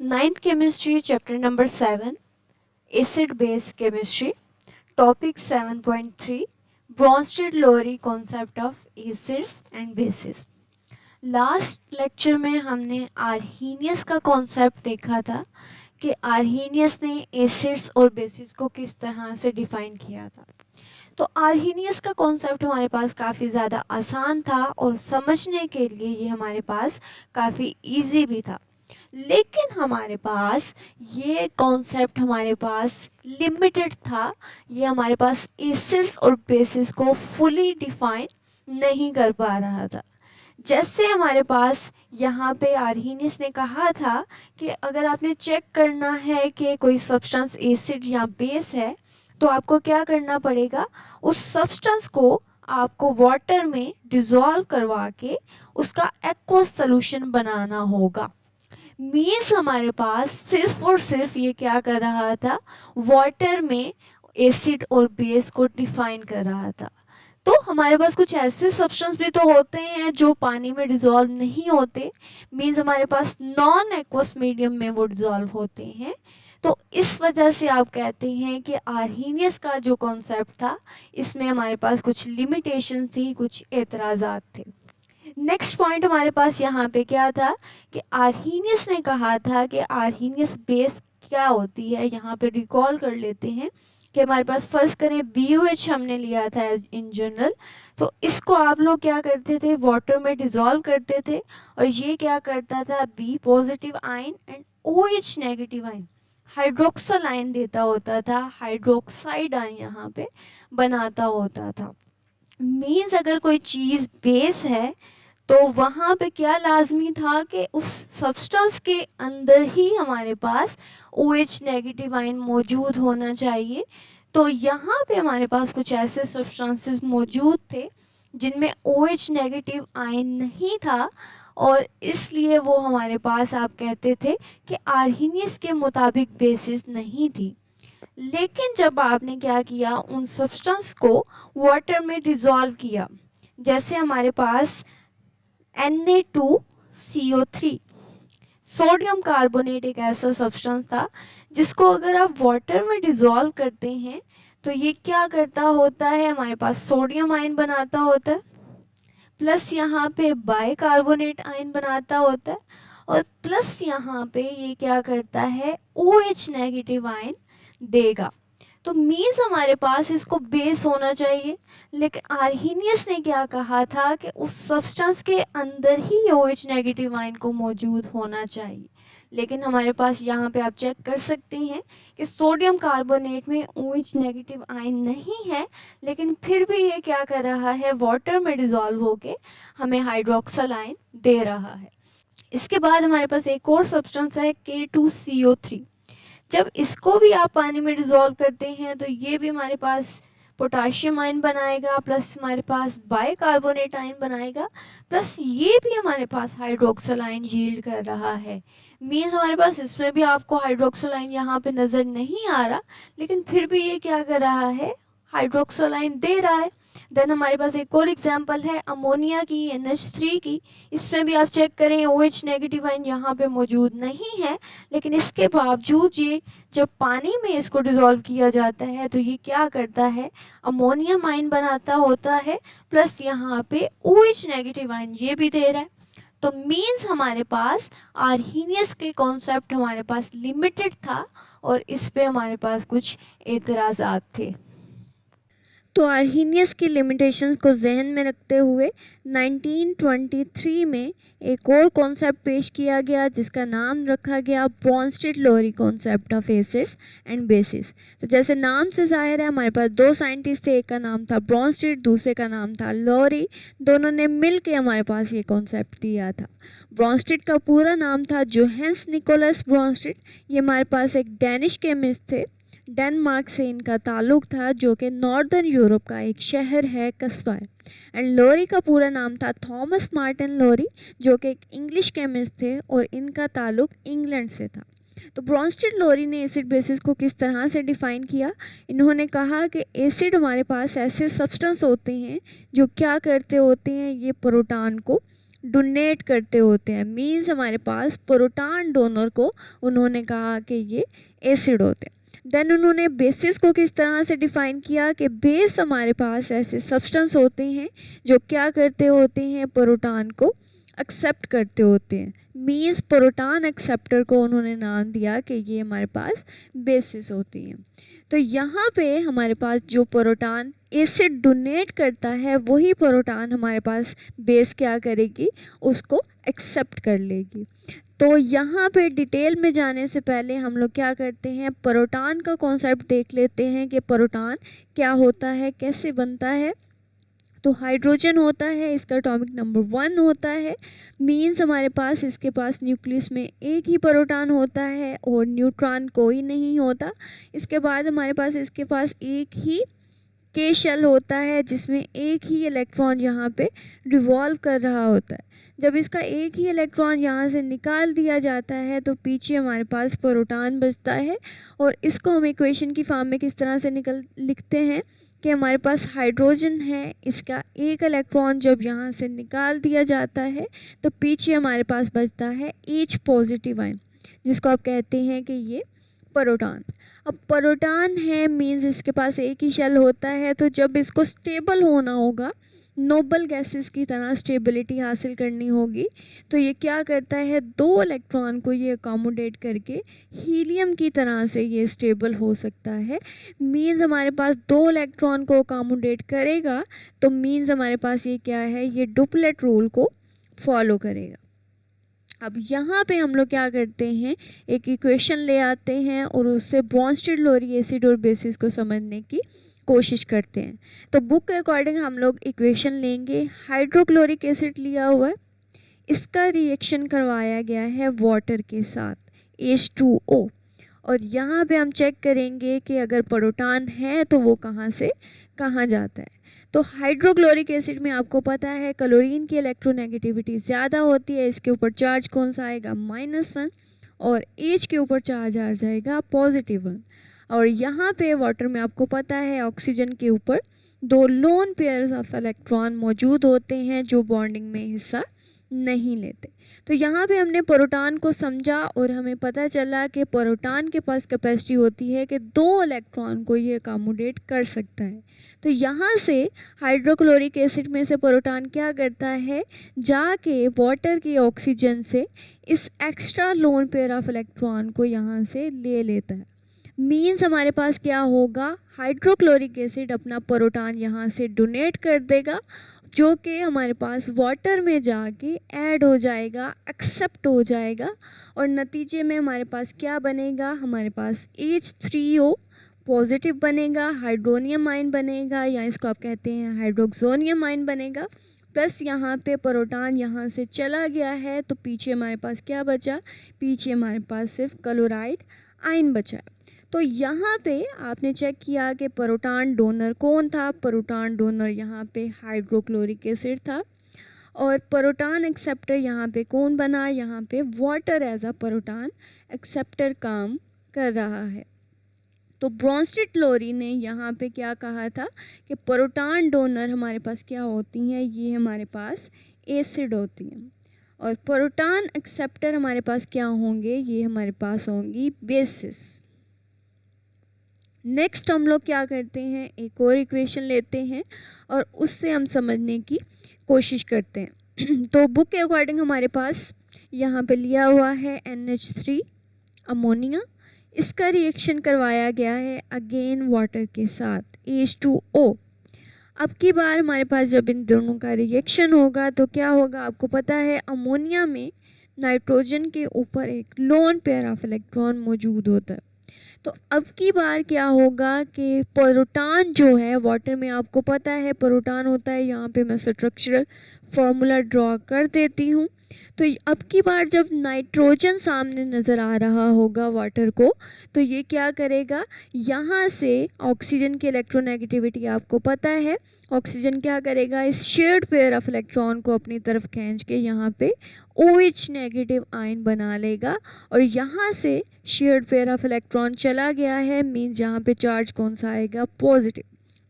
Ninth chemistry chapter number 7 acid base chemistry topic 7.3 Bronsted Lowry concept of acids and bases. Last lecture में हमने Arrhenius का concept देखा था कि Arrhenius ने एसिड्स और बेसिस को किस तरह से डिफाइन किया था। तो आर्हीनियस का कॉन्सेप्ट हमारे पास काफ़ी ज़्यादा आसान था और समझने के लिए ये हमारे पास काफ़ी इजी भी था, लेकिन हमारे पास ये कॉन्सेप्ट हमारे पास लिमिटेड था। ये हमारे पास एसिड्स और बेसिस को फुली डिफाइन नहीं कर पा रहा था। जैसे हमारे पास यहाँ पे आर्हीनियस ने कहा था कि अगर आपने चेक करना है कि कोई सब्सटेंस एसिड या बेस है तो आपको क्या करना पड़ेगा, उस सब्सटेंस को आपको वाटर में डिज़ोल्व करवा के उसका एक्वस सॉल्यूशन बनाना होगा। मीन्स हमारे पास सिर्फ और सिर्फ ये क्या कर रहा था, वाटर में एसिड और बेस को डिफाइन कर रहा था। तो हमारे पास कुछ ऐसे सब्सटेंस भी तो होते हैं जो पानी में डिज़ोल्व नहीं होते, मीन्स हमारे पास नॉन एक्वस मीडियम में वो डिज़ोल्व होते हैं। तो इस वजह से आप कहते हैं कि आर्हीनियस का जो कॉन्सेप्ट था इसमें हमारे पास कुछ लिमिटेशन थी, कुछ एतराज़ात थे। नेक्स्ट पॉइंट हमारे पास यहाँ पे क्या था कि आर्हीनियस ने कहा था कि आर्हीनियस बेस क्या होती है। यहाँ पे रिकॉल कर लेते हैं कि हमारे पास फर्स्ट करें BOH हमने लिया था इन जनरल। तो इसको आप लोग क्या करते थे, वाटर में डिज़ोल्व करते थे और ये क्या करता था, B positive ion and OH negative ion hydroxyl ion देता होता था, हाइड्रोक्साइड आयन यहाँ पे बनाता होता था। मीन्स अगर कोई चीज़ बेस है तो वहाँ पे क्या लाजमी था कि उस सब्सटेंस के अंदर ही हमारे पास OH नेगेटिव आयन मौजूद होना चाहिए। तो यहाँ पे हमारे पास कुछ ऐसे सब्सटेंसेस मौजूद थे जिनमें OH नेगेटिव आयन नहीं था और इसलिए वो हमारे पास आप कहते थे कि आर्हीनियस के मुताबिक बेसिस नहीं थी। लेकिन जब आपने क्या किया, उन सब्सटेंस को वाटर में डिज़ोल्व किया, जैसे हमारे पास Na2CO3 सोडियम कार्बोनेट एक ऐसा सब्सटेंस था जिसको अगर आप वाटर में डिज़ोल्व करते हैं तो ये क्या करता होता है, हमारे पास सोडियम आयन बनाता होता है, प्लस यहाँ पे बाइकार्बोनेट आयन बनाता होता है और प्लस यहाँ पे ये क्या करता है, OH नेगेटिव आयन देगा। तो मीन्स हमारे पास इसको बेस होना चाहिए, लेकिन आर्हीनियस ने क्या कहा था कि उस सब्सटेंस के अंदर ही OH नेगेटिव आयन को मौजूद होना चाहिए। लेकिन हमारे पास यहाँ पे आप चेक कर सकते हैं कि सोडियम कार्बोनेट में OH नेगेटिव आयन नहीं है, लेकिन फिर भी ये क्या कर रहा है, वाटर में डिज़ोल्व होके हमें हाइड्रोक्सल आयन दे रहा है। इसके बाद हमारे पास एक और सब्सटेंस है K2CO3। जब इसको भी आप पानी में डिज़ोल्व करते हैं तो ये भी हमारे पास पोटाशियम आयन बनाएगा, प्लस हमारे पास बाइकार्बोनेट आयन बनाएगा, प्लस ये भी हमारे पास हाइड्रोक्सल आयन यील्ड कर रहा है। मीन्स हमारे पास इसमें भी आपको हाइड्रोक्सल आयन यहाँ पे नज़र नहीं आ रहा, लेकिन फिर भी ये क्या कर रहा है, हाइड्रोक्सल आयन दे रहा है। देन हमारे पास एक और एग्जांपल है अमोनिया की, NH3 की। इसमें भी आप चेक करें OH नेगेटिव आयन यहाँ पे मौजूद नहीं है, लेकिन इसके बावजूद ये जब पानी में इसको डिज़ोल्व किया जाता है तो ये क्या करता है, अमोनियम आयन बनाता होता है, प्लस यहाँ पे OH नेगेटिव आयन ये भी दे रहा है। तो मीन्स हमारे पास आर्हीनियस के कॉन्सेप्ट हमारे पास लिमिटेड था और इस पे हमारे पास कुछ एतराज़ात थे। तो आर्हीनियस की लिमिटेशंस को जहन में रखते हुए 1923 में एक और कॉन्सेप्ट पेश किया गया जिसका नाम रखा गया Bronsted Lowry concept of acids and bases. तो जैसे नाम से जाहिर है, हमारे पास दो साइंटिस्ट थे, एक का नाम था ब्रॉन्स्टेड, दूसरे का नाम था लोरी। दोनों ने मिल के हमारे पास ये कॉन्सेप्ट दिया था। ब्रॉन्स्टेड का पूरा नाम था जोहान्स निकोलस ब्रॉन्स्टेड। ये हमारे पास एक डैनिश केमिस्ट थे, डेनमार्क से इनका ताल्लुक़ था, जो कि नॉर्दर्न यूरोप का एक शहर है, कस्बा है। एंड लोरी का पूरा नाम था थॉमस मार्टिन लोरी, जो कि एक इंग्लिश केमिस्ट थे और इनका ताल्लुक़ इंग्लैंड से था। तो ब्रॉन्स्टेड लोरी ने एसिड बेसिस को किस तरह से डिफ़ाइन किया, इन्होंने कहा कि एसिड हमारे पास ऐसे सब्सटेंस होते हैं जो क्या करते होते हैं, ये प्रोटॉन को डोनेट करते होते हैं, मीन्स हमारे पास प्रोटॉन डोनर को उन्होंने कहा कि ये एसिड होते हैं। देन उन्होंने बेसिस को किस तरह से डिफाइन किया कि बेस हमारे पास ऐसे सब्सटेंस होते हैं जो क्या करते होते हैं, प्रोटॉन को एक्सेप्ट करते होते हैं, मीन्स प्रोटॉन एक्सेप्टर को उन्होंने नाम दिया कि ये हमारे पास बेसिस होती हैं। तो यहाँ पे हमारे पास जो प्रोटॉन एसिड डोनेट करता है वही प्रोटॉन हमारे पास बेस क्या करेगी, उसको एक्सेप्ट कर लेगी। तो यहाँ पे डिटेल में जाने से पहले हम लोग क्या करते हैं, प्रोटॉन का कॉन्सेप्ट देख लेते हैं कि प्रोटॉन क्या होता है, कैसे बनता है। तो हाइड्रोजन होता है, इसका एटॉमिक नंबर 1 होता है, मीन्स हमारे पास इसके पास न्यूक्लियस में एक ही प्रोटॉन होता है और न्यूट्रॉन कोई नहीं होता। इसके बाद हमारे पास इसके पास एक ही के शेल होता है जिसमें एक ही इलेक्ट्रॉन यहाँ पे रिवॉल्व कर रहा होता है। जब इसका एक ही इलेक्ट्रॉन यहाँ से निकाल दिया जाता है तो पीछे हमारे पास प्रोटॉन बचता है, और इसको हम इक्वेशन की फॉर्म में किस तरह से लिखते हैं कि हमारे पास हाइड्रोजन है, इसका एक इलेक्ट्रॉन जब यहाँ से निकाल दिया जाता है तो पीछे हमारे पास बचता है H पॉजिटिव आयन, जिसको आप कहते हैं कि ये प्रोटॉन। अब प्रोटॉन है मीन्स इसके पास एक ही शेल होता है, तो जब इसको स्टेबल होना होगा, नोबल गैसेस की तरह स्टेबिलिटी हासिल करनी होगी, तो ये क्या करता है, 2 इलेक्ट्रॉन को ये अकोमोडेट करके हीलियम की तरह से ये स्टेबल हो सकता है। मीन्स हमारे पास 2 इलेक्ट्रॉन को अकोमोडेट करेगा, तो मीन्स हमारे पास ये क्या है, ये डुप्लेट रूल को फॉलो करेगा। अब यहाँ पे हम लोग क्या करते हैं, एक इक्वेशन ले आते हैं और उससे ब्रॉन्स्टेड-लोरी एसिड और बेसिस को समझने की कोशिश करते हैं। तो बुक के अकॉर्डिंग हम लोग इक्वेशन लेंगे, हाइड्रोक्लोरिक एसिड लिया हुआ है, इसका रिएक्शन करवाया गया है वाटर के साथ H2O, और यहाँ पे हम चेक करेंगे कि अगर प्रोटॉन है तो वो कहाँ से कहाँ जाता है। तो हाइड्रोक्लोरिक एसिड में आपको पता है क्लोरीन की इलेक्ट्रोनेगेटिविटी ज़्यादा होती है, इसके ऊपर चार्ज कौन सा आएगा, -1, और H के ऊपर चार्ज आ जाएगा +1। और यहाँ पे वाटर में आपको पता है ऑक्सीजन के ऊपर 2 लोन पेयर्स ऑफ इलेक्ट्रॉन मौजूद होते हैं जो बॉन्डिंग में हिस्सा नहीं लेते। तो यहाँ पे हमने प्रोटॉन को समझा और हमें पता चला कि प्रोटॉन के पास कैपेसिटी होती है कि 2 इलेक्ट्रॉन को ये अकोमोडेट कर सकता है। तो यहाँ से हाइड्रोक्लोरिक एसिड में से प्रोटॉन क्या करता है, जाके वाटर की ऑक्सीजन से इस extra loan pair of electron को यहाँ से ले लेता है। मीन्स हमारे पास क्या होगा, हाइड्रोक्लोरिक एसिड अपना प्रोटॉन यहाँ से डोनेट कर देगा, जो कि हमारे पास वाटर में जाके ऐड हो जाएगा, एक्सेप्ट हो जाएगा, और नतीजे में हमारे पास क्या बनेगा, हमारे पास H3O पॉजिटिव बनेगा, हाइड्रोनियम आयन बनेगा, या इसको आप कहते हैं हाइड्रोक्सोनियम आयन बनेगा, प्लस यहाँ पे प्रोटॉन यहाँ से चला गया है तो पीछे हमारे पास क्या बचा, पीछे हमारे पास सिर्फ क्लोराइड आयन बचा है। तो यहाँ पे आपने चेक किया कि प्रोटॉन डोनर कौन था, प्रोटॉन डोनर यहाँ पे हाइड्रोक्लोरिक एसिड था, और प्रोटॉन एक्सेप्टर यहाँ पे कौन बना, यहाँ पे water as a proton acceptor काम कर रहा है। तो ब्रॉन्स्टेड-लोरी ने यहाँ पे क्या कहा था कि प्रोटॉन डोनर हमारे पास क्या होती हैं, ये हमारे पास एसिड होती हैं, और प्रोटॉन एक्सेप्टर हमारे पास क्या होंगे, ये हमारे पास होंगी बेसिस। नेक्स्ट हम लोग क्या करते हैं, एक और इक्वेशन लेते हैं और उससे हम समझने की कोशिश करते हैं। तो बुक के अकॉर्डिंग हमारे पास यहाँ पे लिया हुआ है NH3 अमोनिया, इसका रिएक्शन करवाया गया है अगेन वाटर के साथ H2O। अब की बार हमारे पास जब इन दोनों का रिएक्शन होगा तो क्या होगा, आपको पता है अमोनिया में नाइट्रोजन के ऊपर एक लोन पेयर ऑफ इलेक्ट्रॉन मौजूद होता है। तो अब की बार क्या होगा कि प्रोटॉन जो है वाटर में, आपको पता है प्रोटॉन होता है, यहाँ पे मैं स्ट्रक्चरल फार्मूला ड्रॉ कर देती हूँ। तो अब की बार जब नाइट्रोजन सामने नज़र आ रहा होगा वाटर को, तो ये क्या करेगा, यहाँ से ऑक्सीजन की इलेक्ट्रोनेगेटिविटी आपको पता है, ऑक्सीजन क्या करेगा, इस शेयर्ड पेयर ऑफ इलेक्ट्रॉन को अपनी तरफ खींच के यहाँ पे OH नेगेटिव आयन बना लेगा, और यहाँ से शेयर्ड पेयर ऑफ इलेक्ट्रॉन चला गया है, मीन्स यहाँ पे चार्ज कौन सा आएगा, पॉजिटिव।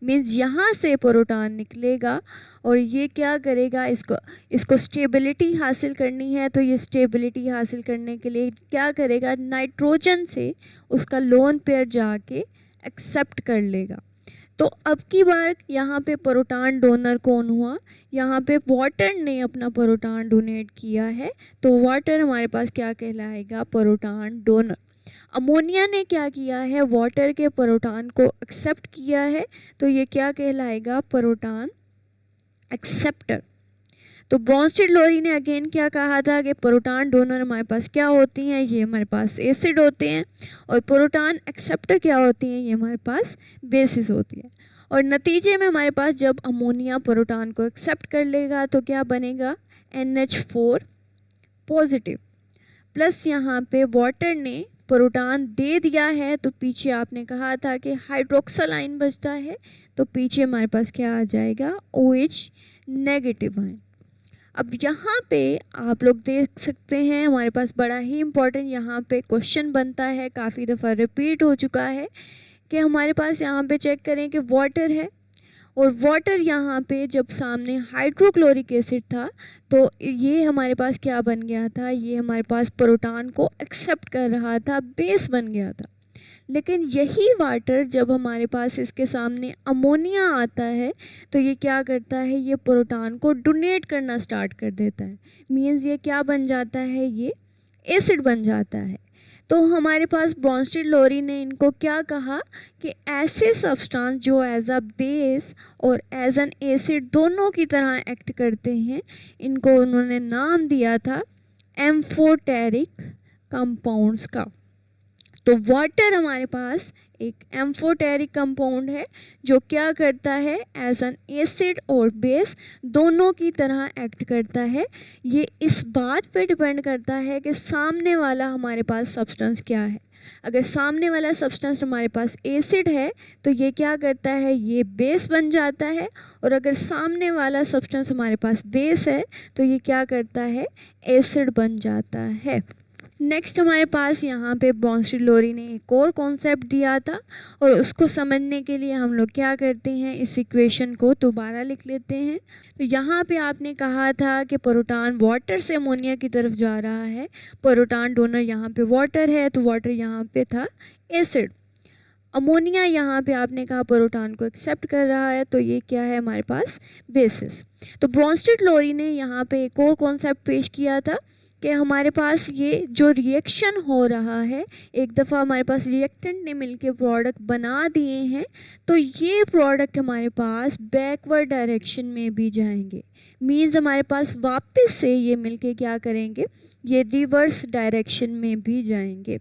मीन्स यहाँ से प्रोटॉन निकलेगा और ये क्या करेगा, इसको स्टेबिलिटी हासिल करनी है, तो ये स्टेबिलिटी हासिल करने के लिए क्या करेगा, नाइट्रोजन से उसका लोन पेयर जाके एक्सेप्ट कर लेगा। तो अब की बार यहाँ पे प्रोटॉन डोनर कौन हुआ, यहाँ पे वाटर ने अपना प्रोटॉन डोनेट किया है, तो वाटर हमारे पास क्या कहलाएगा, प्रोटॉन डोनर। अमोनिया ने क्या किया है, वाटर के प्रोटॉन को एक्सेप्ट किया है, तो ये क्या कहलाएगा, प्रोटॉन एक्सेप्टर। तो ब्रॉन्स्टेड लोरी ने अगेन क्या कहा था कि प्रोटॉन डोनर हमारे पास क्या होती हैं, ये हमारे पास एसिड होते हैं, और प्रोटॉन एक्सेप्टर क्या होती हैं, ये हमारे पास बेसिस होती है। और नतीजे में हमारे पास जब अमोनिया प्रोटॉन को एक्सेप्ट कर लेगा तो क्या बनेगा, NH4 पॉजिटिव, प्लस यहाँ पे वाटर ने प्रोटॉन दे दिया है, तो पीछे आपने कहा था कि हाइड्रोक्सल आयन बचता है, तो पीछे हमारे पास क्या आ जाएगा, OH नेगेटिव आयन। अब यहाँ पे आप लोग देख सकते हैं हमारे पास बड़ा ही इम्पोर्टेंट यहाँ पे क्वेश्चन बनता है, काफ़ी दफ़ा रिपीट हो चुका है कि हमारे पास यहाँ पे चेक करें कि वाटर है, और वाटर यहाँ पे जब सामने हाइड्रोक्लोरिक एसिड था तो ये हमारे पास क्या बन गया था, ये हमारे पास प्रोटॉन को एक्सेप्ट कर रहा था, बेस बन गया था। लेकिन यही वाटर जब हमारे पास इसके सामने अमोनिया आता है तो ये क्या करता है, ये प्रोटॉन को डोनेट करना स्टार्ट कर देता है, मीन्स ये क्या बन जाता है, ये एसिड बन जाता है। तो हमारे पास ब्रॉन्स्टेड लोरी ने इनको क्या कहा कि ऐसे सब्सटेंस जो एज अ बेस और एज एन एसिड दोनों की तरह एक्ट करते हैं, इनको उन्होंने नाम दिया था एम्फोटेरिक कंपाउंड्स का। तो वाटर हमारे पास एक एम्फोटेरिक कंपाउंड है जो क्या करता है, एज एन एसिड और बेस दोनों की तरह एक्ट करता है। ये इस बात पे डिपेंड करता है कि सामने वाला हमारे पास सब्सटेंस क्या है। अगर सामने वाला सब्सटेंस हमारे पास एसिड है तो ये क्या करता है, ये बेस बन जाता है, और अगर सामने वाला सब्सटेंस हमारे पास बेस है तो ये क्या करता है, एसिड बन जाता है। नेक्स्ट हमारे पास यहाँ पे ब्रॉन्स्टेड लोरी ने एक और कॉन्सेप्ट दिया था, और उसको समझने के लिए हम लोग क्या करते हैं, इस इक्वेशन को दोबारा लिख लेते हैं। तो यहाँ पे आपने कहा था कि प्रोटॉन वाटर से अमोनिया की तरफ जा रहा है, प्रोटॉन डोनर यहाँ पे वाटर है, तो वाटर यहाँ पे था एसिड, अमोनिया यहाँ पे आपने कहा प्रोटॉन को एक्सेप्ट कर रहा है, तो ये क्या है हमारे पास, बेसिस। तो ब्रॉन्स्टेड लोरी ने यहाँ पे एक और कॉन्सेप्ट पेश किया था कि हमारे पास ये जो रिएक्शन हो रहा है, एक दफ़ा हमारे पास रिएक्टेंट ने मिलके प्रोडक्ट बना दिए हैं, तो ये प्रोडक्ट हमारे पास बैकवर्ड डायरेक्शन में भी जाएंगे, मीन्स हमारे पास वापस से ये मिलके क्या करेंगे, ये रिवर्स डायरेक्शन में भी जाएंगे।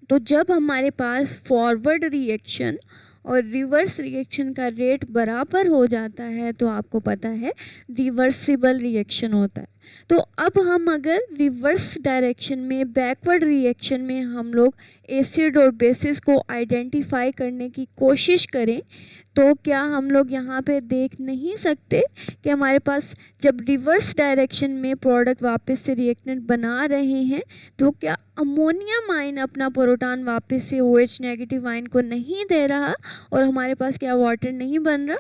तो जब हमारे पास फॉरवर्ड रिएक्शन और रिवर्स रिएक्शन का रेट बराबर हो जाता है तो आपको पता है रिवर्सिबल रिएक्शन होता है। तो अब हम अगर रिवर्स डायरेक्शन में, बैकवर्ड रिएक्शन में हम लोग एसिड और बेसिस को आइडेंटिफाई करने की कोशिश करें, तो क्या हम लोग यहाँ पे देख नहीं सकते कि हमारे पास जब रिवर्स डायरेक्शन में प्रोडक्ट वापस से रिएक्टेंट बना रहे हैं तो क्या अमोनियम आयन अपना प्रोटॉन वापस से OH नेगेटिव आयन को नहीं दे रहा और हमारे पास क्या वाटर नहीं बन रहा।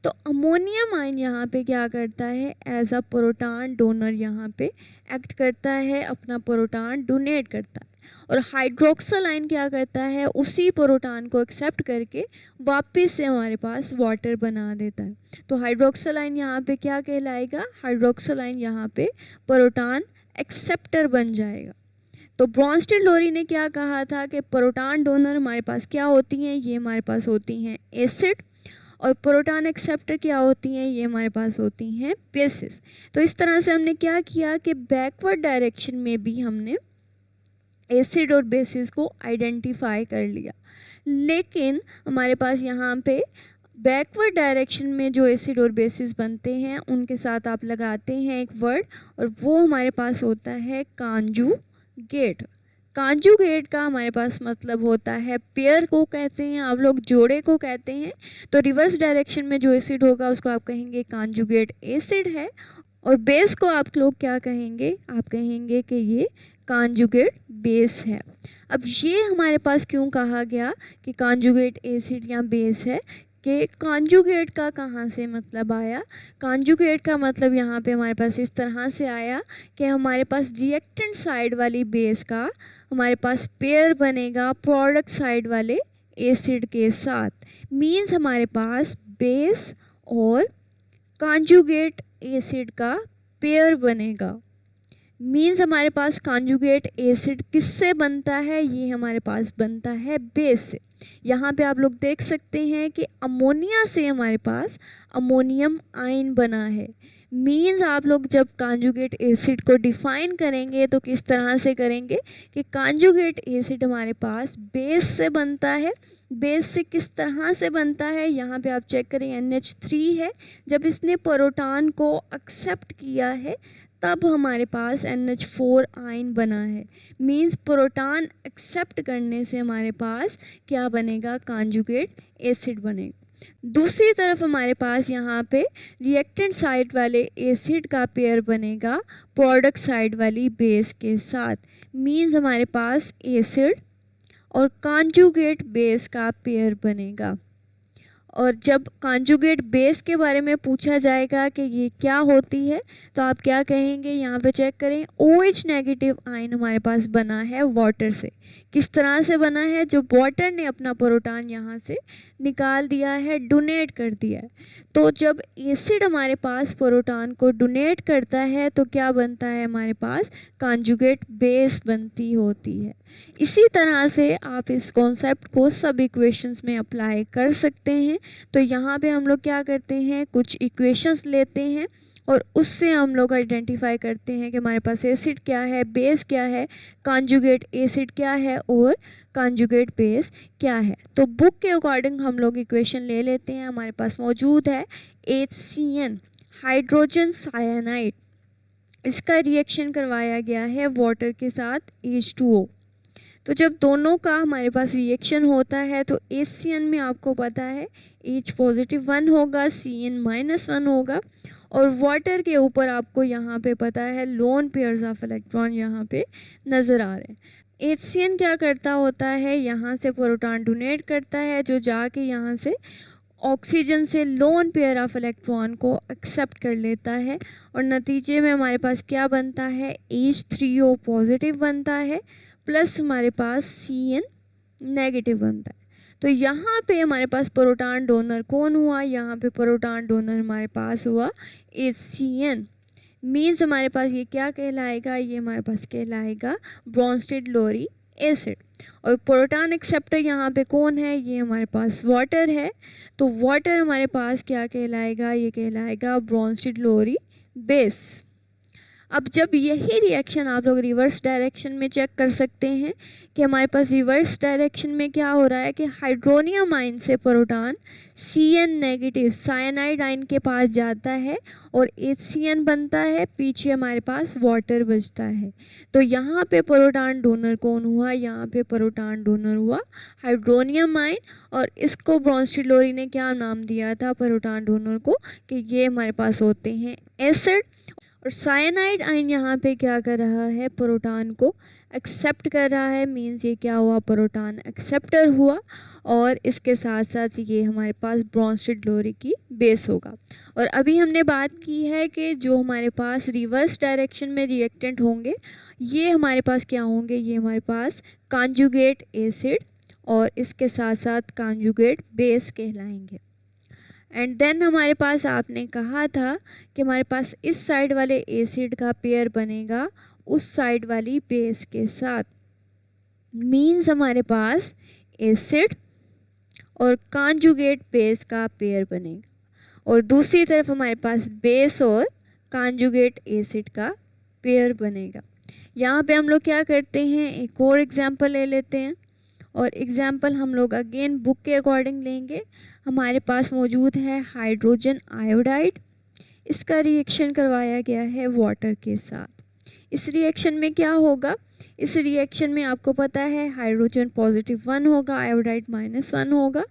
तो अमोनियम आयन यहाँ पे क्या करता है, एज अ प्रोटॉन डोनर यहाँ पे एक्ट करता है, अपना प्रोटॉन डोनेट करता है, और हाइड्रोक्सल आयन क्या करता है, उसी प्रोटॉन को एक्सेप्ट करके वापस से हमारे पास वाटर बना देता है। तो हाइड्रोक्सल आयन यहाँ पे क्या कहलाएगा, हाइड्रोक्सल आयन यहाँ पे प्रोटॉन एक्सेप्टर बन जाएगा। तो ब्रॉन्स्टेड लोरी ने क्या कहा था कि प्रोटॉन डोनर हमारे पास क्या होती हैं, ये हमारे पास होती हैं एसिड, और प्रोटॉन एक्सेप्टर क्या होती हैं, ये हमारे पास होती हैं बेसिस। तो इस तरह से हमने क्या किया कि बैकवर्ड डायरेक्शन में भी हमने एसिड और बेसिस को आइडेंटिफाई कर लिया, लेकिन हमारे पास यहाँ पे बैकवर्ड डायरेक्शन में जो एसिड और बेसिस बनते हैं उनके साथ आप लगाते हैं एक वर्ड, और वो हमारे पास होता है कांजुगेट। कांजुगेट का हमारे पास मतलब होता है पेयर को कहते हैं आप लोग, जोड़े को कहते हैं। तो रिवर्स डायरेक्शन में जो एसिड होगा उसको आप कहेंगे कांजुगेट एसिड है, और बेस को आप लोग क्या कहेंगे, आप कहेंगे कि ये कांजुगेट बेस है। अब ये हमारे पास क्यों कहा गया कि कांजुगेट एसिड या बेस है, कि कॉन्जुगेट का कहाँ से मतलब आया। कॉन्जुगेट का मतलब यहाँ पे हमारे पास इस तरह से आया कि हमारे पास रिएक्टेंट साइड वाली बेस का हमारे पास पेयर बनेगा प्रोडक्ट साइड वाले एसिड के साथ। मीन्स हमारे पास बेस और कॉन्जुगेट एसिड का पेयर बनेगा। मीन्स हमारे पास कॉन्जुगेट एसिड किससे बनता है, ये हमारे पास बनता है बेस से। यहाँ पे आप लोग देख सकते हैं कि अमोनिया से हमारे पास अमोनियम आयन बना है। मीन्स आप लोग जब कॉन्जुगेट एसिड को डिफाइन करेंगे तो किस तरह से करेंगे कि कॉन्जुगेट एसिड हमारे पास बेस से बनता है। बेस से किस तरह से बनता है, यहाँ पे आप चेक करें NH3 है। जब इसने प्रोटॉन को एक्सेप्ट किया है तब हमारे पास NH4 आयन बना है। मीन्स प्रोटॉन एक्सेप्ट करने से हमारे पास क्या बनेगा, कॉन्जुगेट एसिड बनेगा। दूसरी तरफ हमारे पास यहाँ पे रिएक्टेंट साइड वाले एसिड का पेयर बनेगा प्रोडक्ट साइड वाली बेस के साथ। मीन्स हमारे पास एसिड और कॉन्जुगेट बेस का पेयर बनेगा। और जब कॉन्जुगेट बेस के बारे में पूछा जाएगा कि ये क्या होती है तो आप क्या कहेंगे, यहाँ पे चेक करें OH नेगेटिव आयन हमारे पास बना है वाटर से। किस तरह से बना है, जो वाटर ने अपना प्रोटॉन यहाँ से निकाल दिया है, डोनेट कर दिया है। तो जब एसिड हमारे पास प्रोटॉन को डोनेट करता है तो क्या बनता है, हमारे पास कॉन्जुगेट बेस बनती होती है। इसी तरह से आप इस कॉन्सेप्ट को सब इक्वेशंस में अप्लाई कर सकते हैं। तो यहाँ पे हम लोग क्या करते हैं, कुछ इक्वेशंस लेते हैं और उससे हम लोग आइडेंटिफाई करते हैं कि हमारे पास एसिड क्या है, बेस क्या है, कॉन्जुगेट एसिड क्या है और कॉन्जुगेट बेस क्या है। तो बुक के अकॉर्डिंग हम लोग इक्वेशन ले लेते हैं। हमारे पास मौजूद है HCN हाइड्रोजन साइनाइड, इसका रिएक्शन करवाया गया है वाटर के साथ H2O। तो जब दोनों का हमारे पास रिएक्शन होता है तो HCN में आपको पता है H पॉजिटिव 1 होगा, CN -1 होगा और वाटर के ऊपर आपको यहाँ पे पता है लोन पेयर्स ऑफ इलेक्ट्रॉन यहाँ पे नज़र आ रहे हैं। HCN क्या करता होता है, यहाँ से प्रोटॉन डोनेट करता है जो जाके यहाँ से ऑक्सीजन से लोन पेयर ऑफ इलेक्ट्रॉन को एक्सेप्ट कर लेता है और नतीजे में हमारे पास क्या बनता है, H3O पॉजिटिव बनता है प्लस हमारे पास CN नेगेटिव बनता है। तो यहाँ पे हमारे पास प्रोटॉन डोनर कौन हुआ, यहाँ पे प्रोटॉन डोनर हमारे पास हुआ HCN। मीन्स हमारे पास ये क्या कहलाएगा, ये हमारे पास कहलाएगा ब्रोंस्टेड-लोरी एसिड। और प्रोटॉन एक्सेप्टर यहाँ पे कौन है, ये हमारे पास वाटर है। तो वाटर हमारे पास क्या कहलाएगा, ये कहलाएगा ब्रोंस्टेड-लोरी बेस। अब जब यही रिएक्शन आप लोग रिवर्स डायरेक्शन में चेक कर सकते हैं कि हमारे पास रिवर्स डायरेक्शन में क्या हो रहा है कि हाइड्रोनियम आयन से proton CN negative cyanide ion के पास जाता है और HCN बनता है, पीछे हमारे पास वाटर बचता है। तो यहाँ पे प्रोटॉन डोनर कौन हुआ, यहाँ पे प्रोटॉन डोनर हुआ हाइड्रोनियम आयन और इसको ब्रोंस्टेड-लोरी ने क्या नाम दिया था प्रोटॉन डोनर को कि ये हमारे पास होते हैं एसिड। और साइनाइड आयन यहाँ पे क्या कर रहा है, प्रोटॉन को एक्सेप्ट कर रहा है। मीन्स ये क्या हुआ, प्रोटॉन एक्सेप्टर हुआ और इसके साथ साथ ये हमारे पास ब्रोंस्टेड-लोरी की बेस होगा। और अभी हमने बात की है कि जो हमारे पास रिवर्स डायरेक्शन में रिएक्टेंट होंगे ये हमारे पास क्या होंगे, ये हमारे पास कॉन्जुगेट एसिड और इसके साथ साथ कॉन्जुगेट बेस कहलाएंगे। एंड देन हमारे पास आपने कहा था कि हमारे पास इस साइड वाले एसिड का पेयर बनेगा उस साइड वाली बेस के साथ। मीन्स हमारे पास एसिड और कॉन्जुगेट बेस का पेयर बनेगा और दूसरी तरफ हमारे पास बेस और कॉन्जुगेट एसिड का पेयर बनेगा। यहाँ पे हम लोग क्या करते हैं, एक और एग्जाम्पल ले लेते हैं और एग्जाम्पल हम लोग अगेन बुक के अकॉर्डिंग लेंगे। हमारे पास मौजूद है हाइड्रोजन आयोडाइड, इसका रिएक्शन करवाया गया है वाटर के साथ। इस रिएक्शन में क्या होगा इस रिएक्शन में आपको पता है हाइड्रोजन +1 होगा, आयोडाइड -1 होगा।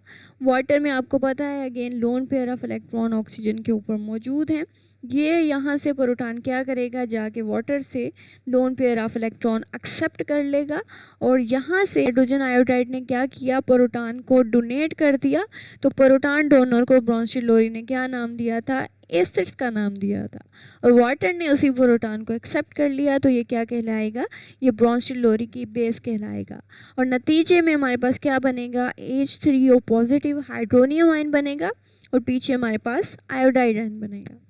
वाटर में आपको पता है again loan pair of electron oxygen के ऊपर मौजूद हैं। ये यहाँ से प्रोटॉन क्या करेगा, जाके वाटर से lone pair of electron accept कर लेगा और यहाँ से हाइड्रोजन आयोडाइड ने क्या किया, प्रोटॉन को डोनेट कर दिया। तो प्रोटॉन डोनर को ब्रॉन्स्टेड लोरी ने क्या नाम दिया था, एसिड्स का नाम दिया था और वाटर ने उसी प्रोटॉन को एक्सेप्ट कर लिया। तो ये क्या कहलाएगा, ये ब्रॉन्स्टेड लोरी की बेस कहलाएगा। और नतीजे में हमारे पास क्या बनेगा, H3O पॉजिटिव हाइड्रोनियम आयन बनेगा और पीछे हमारे पास आयोडाइड आयन बनेगा।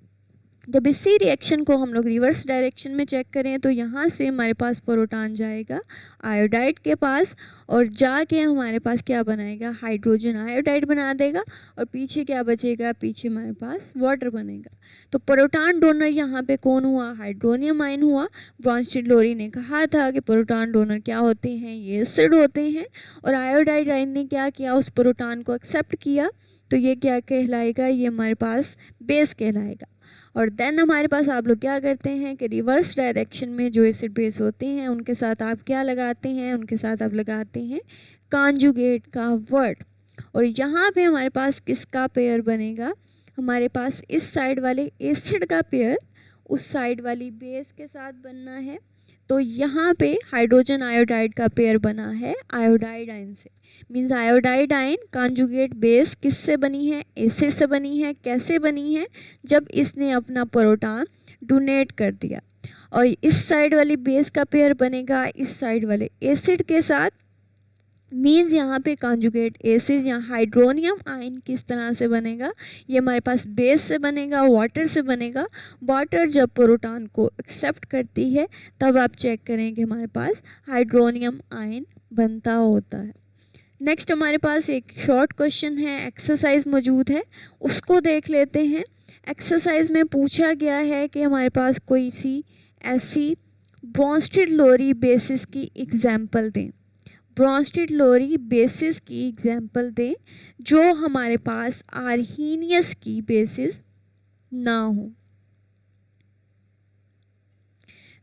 जब इसी रिएक्शन को हम लोग रिवर्स डायरेक्शन में चेक करें तो यहाँ से हमारे पास प्रोटॉन जाएगा आयोडाइड के पास और जाके हमारे पास क्या बनाएगा, हाइड्रोजन आयोडाइड बना देगा और पीछे क्या बचेगा, पीछे हमारे पास वाटर बनेगा। तो प्रोटॉन डोनर यहाँ पे कौन हुआ, हाइड्रोनियम आयन हुआ। ब्रॉन्स्टेड लोरी ने कहा था कि प्रोटॉन डोनर क्या होते हैं, ये एसिड होते हैं और आयोडाइड आयन ने क्या किया, उस प्रोटॉन को एक्सेप्ट किया। तो ये क्या कहलाएगा, ये हमारे पास बेस कहलाएगा। और देन हमारे पास आप लोग क्या करते हैं कि रिवर्स डायरेक्शन में जो एसिड बेस होते हैं उनके साथ आप क्या लगाते हैं, उनके साथ आप लगाते हैं कॉन्जुगेट का वर्ड। और यहाँ पे हमारे पास किसका पेयर बनेगा, हमारे पास इस साइड वाले एसिड का पेयर उस साइड वाली बेस के साथ बनना है। तो यहाँ पे हाइड्रोजन आयोडाइड का पेयर बना है आयोडाइड आयन से। Means iodide ion conjugate base किससे बनी है, एसिड से बनी है। कैसे बनी है, जब इसने अपना प्रोटॉन डोनेट कर दिया। और इस साइड वाली बेस का पेयर बनेगा इस साइड वाले एसिड के साथ। मीन्स यहाँ पे कॉन्जुगेट एसिड या हाइड्रोनियम आयन किस तरह से बनेगा, ये हमारे पास बेस से बनेगा, वाटर से बनेगा। वाटर जब प्रोटॉन को एक्सेप्ट करती है तब आप चेक करें कि हमारे पास हाइड्रोनियम आयन बनता होता है। नेक्स्ट हमारे पास एक शॉर्ट क्वेश्चन है, एक्सरसाइज मौजूद है, उसको देख लेते हैं। एक्सरसाइज में पूछा गया है कि हमारे पास कोई सी ऐसी ब्रॉन्स्टेड लोरी बेसिस की एग्जाम्पल दें। ब्रॉन्स्टेड लोरी बेसिस की एग्जाम्पल दें जो हमारे पास आर्हीनियस की बेसिस ना हो।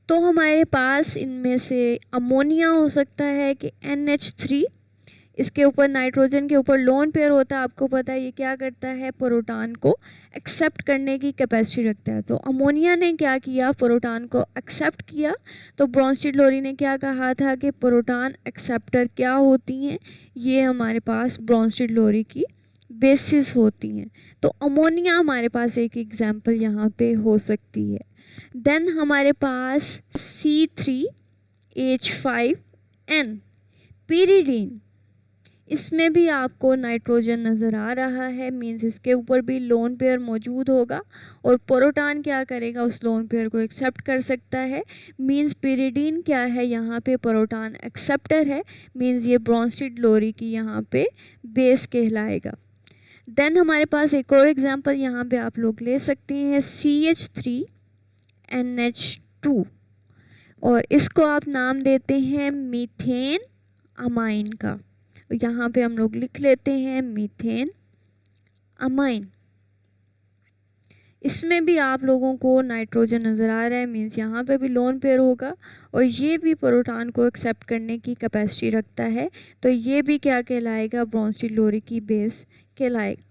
तो हमारे पास इनमें से अमोनिया हो सकता है कि NH3, इसके ऊपर नाइट्रोजन के ऊपर लोन पेयर होता है। आपको पता है ये क्या करता है, प्रोटॉन को एक्सेप्ट करने की कैपेसिटी रखता है। तो अमोनिया ने क्या किया, प्रोटॉन को एक्सेप्ट किया। तो ब्रॉन्स्टेड लोरी ने क्या कहा था कि प्रोटॉन एक्सेप्टर क्या होती हैं, ये हमारे पास ब्रॉन्स्टेड लोरी की बेसिस होती हैं। तो अमोनिया हमारे पास एक एग्जाम्पल यहाँ पे हो सकती है। देन हमारे पास C3H5N पिरिडीन, इसमें भी आपको नाइट्रोजन नज़र आ रहा है। मीन्स इसके ऊपर भी लोन पेयर मौजूद होगा और प्रोटॉन क्या करेगा, उस लोन पेयर को एक्सेप्ट कर सकता है। मीन्स पिरिडीन क्या है, यहाँ पे प्रोटॉन एक्सेप्टर है। मीन्स ये ब्रॉन्स्टेड लोरी की यहाँ पे बेस कहलाएगा। देन हमारे पास एक और एग्जांपल यहाँ पे आप लोग ले सकते हैं, CH3NH2 और इसको आप नाम देते हैं मीथेन अमाइन का। यहाँ पे हम लोग लिख लेते हैं मीथेन अमाइन। इसमें भी आप लोगों को नाइट्रोजन नज़र आ रहा है। मीन्स यहाँ पे भी लोन पेयर होगा और ये भी प्रोटॉन को एक्सेप्ट करने की कैपेसिटी रखता है। तो ये भी क्या कहलाएगा, ब्रॉन्स्टेड लोरी की बेस कहलाएगा।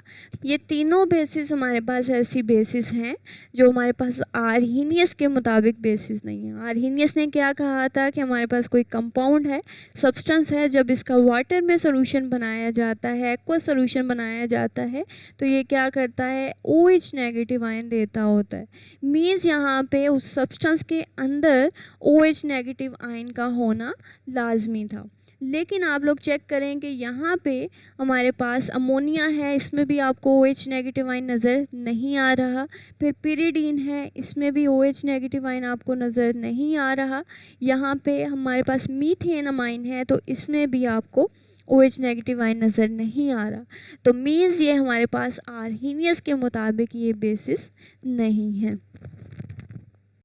ये तीनों बेसिस हमारे पास ऐसी बेसिस हैं जो हमारे पास आर्हीनियस के मुताबिक बेसिस नहीं है। आर्हीनियस ने क्या कहा था कि हमारे पास कोई कंपाउंड है, सब्सटेंस है, जब इसका वाटर में सोल्यूशन बनाया जाता है, एक्वस सोल्यूशन बनाया जाता है, तो ये क्या करता है, OH नेगेटिव आयन देता होता है। मीन्स यहाँ पे उस सब्सटेंस के अंदर OH नेगेटिव आयन का होना लाजमी था। लेकिन आप लोग चेक करें कि यहाँ पे हमारे पास अमोनिया है, इसमें भी आपको OH नेगेटिव आयन नज़र नहीं आ रहा। फिर पिरिडीन है, इसमें भी OH नेगेटिव आयन आपको नज़र नहीं आ रहा। यहाँ पे हमारे पास मीथेन अमाइन है, तो इसमें भी आपको OH नेगेटिव आयन नज़र नहीं आ रहा। तो मीन्स ये हमारे पास आर्हीनियस के मुताबिक ये बेसिस नहीं है।